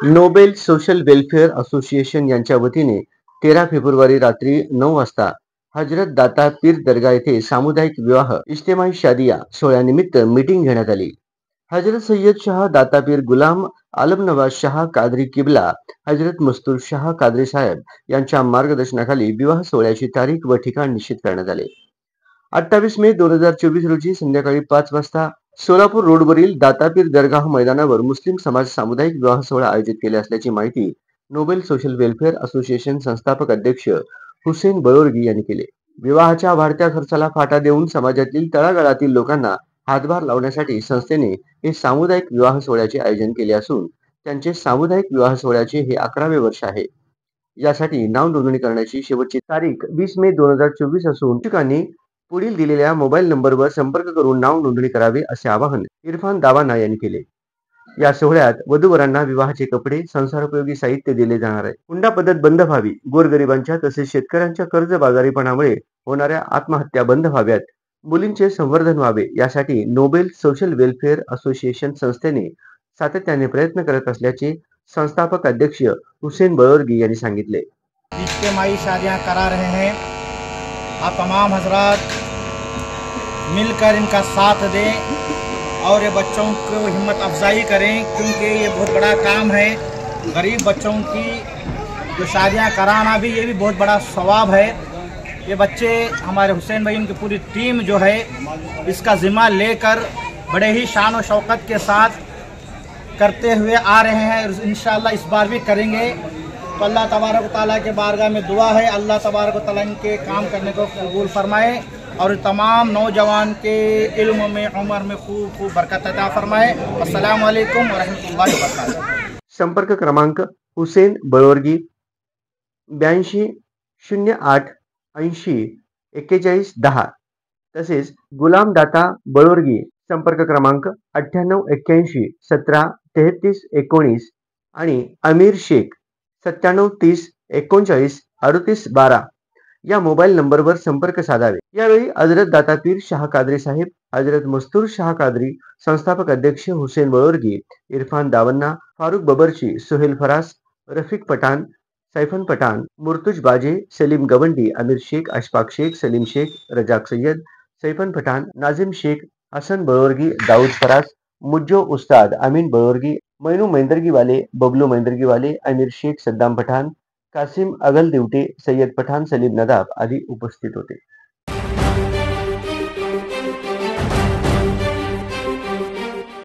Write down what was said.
Nobel social welfare association यांच्या वतीने 13 February रात्री 9 वाजता हजरत दाता पीर दर्गा येथे सामुदायिक विवाह इज्तिमाई शादिया सोहळ्यानिमित्त मीटिंग घेण्यात आली. हजरत सय्यद शाह दाता पीर गुलाम आलम नवाज शाह कादरी किबला हजरत मस्तूर शाह कादरी साहेब यांच्या मार्गदर्शनाखाली विवाह सोहळ्याची तारीख व ठिकाण निश्चित करण्यात आले. 28 मे 2024 रोजी संध्याकाळी 5 वाजता सोलापूर रोडवरील दातापीर दरगाह मैदानावर मुस्लिम समाज सामुदायिक विवाह सोहळा आयोजित केले असल्याची माहिती नोबेल सोशल वेलफेअर असोसिएशन संस्थापक अध्यक्ष हुसेन बळोरगी यांनी केले. विवाहाच्या वाढत्या खर्चाला फाटा देऊन समाजातील तळागाळातील लोकांना हातभार लावण्यासाठी संस्थेने हे सामुदायिक विवाह सोहळ्याचे आयोजन केले असून त्यांचे सामुदायिक विवाह सोहळ्याचे हे 11वे वर्ष आहे. यासाठी नाव नोंदणी करण्याची शेवटची तारीख 20 मे 2024 असून इच्छुकांनी पुढील दिलेल्या मोबाईल नंबरवर संपर्क करून नाव नोंदणी करावे असे आवाहन इरफान दावाना यांनी केले. या सोहळ्यात वधूवरांना विवाहाचे कपडे, संसारोपयोगी साहित्य दिले जाणार आहे. हुंडा पद्धत बंद व्हावी, गोरगरिबांच्या तसेच शेतकऱ्यांच्या कर्जबाजारीपणामुळे होणाऱ्या आत्महत्या बंद व्हाव्यात, मुलींचे संवर्धन व्हावे यासाठी नोबेल सोशल वेलफेअर असोसिएशन संस्थेने सातत्याने प्रयत्न करत असल्याचे संस्थापक अध्यक्ष हुसेन बळोरगी यांनी सांगितले. इज्तिमाई शादियां करा रहे हैं, आप तमाम हजरात मिलकर इनका साथ दें और ये बच्चों को हिम्मत अफजाई करें, क्योंकि ये बहुत बड़ा काम है. गरीब बच्चों की जो शादियां कराना भी ये भी बहुत बड़ा सवाब है. ये बच्चे हमारे हुसैन भाई इनकी पूरी टीम जो है इसका जिम्मा लेकर बड़े ही शान और शौकत के साथ करते हुए आ रहे हैं. इंशाअल्लाह इस बार भी करेंगे. तो अल्लाह तबारक तआला के बारगाह में दुआ है, अल्लाह तबारक तआला इनके काम करने को कबूल फरमाए और तमाम नौजवान के इल्म में, उम्र में खूब खूब बरकत अता फरमाए. अस्सलामु अलैकुम व रहमतुल्लाहि व बरकातुहू. संपर्क क्रमांक हुसेन बळोरगी 82 08 80 41 10. तसेच गुलाम दाता बळोरगी संपर्क क्रमांक 98 81 17 33 19 आणि अमीर शेख 97 30 39 38 12 या मोबाईल नंबरवर संपर्क साधावे. यावेळी हजरत दाता पीर शाह कादरी साहेब, हजरत मस्तूर शाह कादरी, संस्थापक अध्यक्ष हुसेन बळोरगी, इरफान दावन्ना, फारुख बबरची, सोहेल फरास, रफिक पठाण, सैफन पठाण, मुर्तुज बाजे, सलीम गवंडी, अमीर शेख, अशफाक शेख, सलीम शेख, रजाक सय्यद, सैफन पठाण, नाजिम शेख, हसन बळोरगी, दाऊद फरास, मुज्जो उस्ताद, अमीन बळोरगी, मैनू मैंदरगीवाले, बबलू मैंदरगीवाले, अमीर शेख, सद्दाम पठाण, कासिम अगल दिवटे, सय्यद पठाण, सलीम नदाब आदी उपस्थित होते.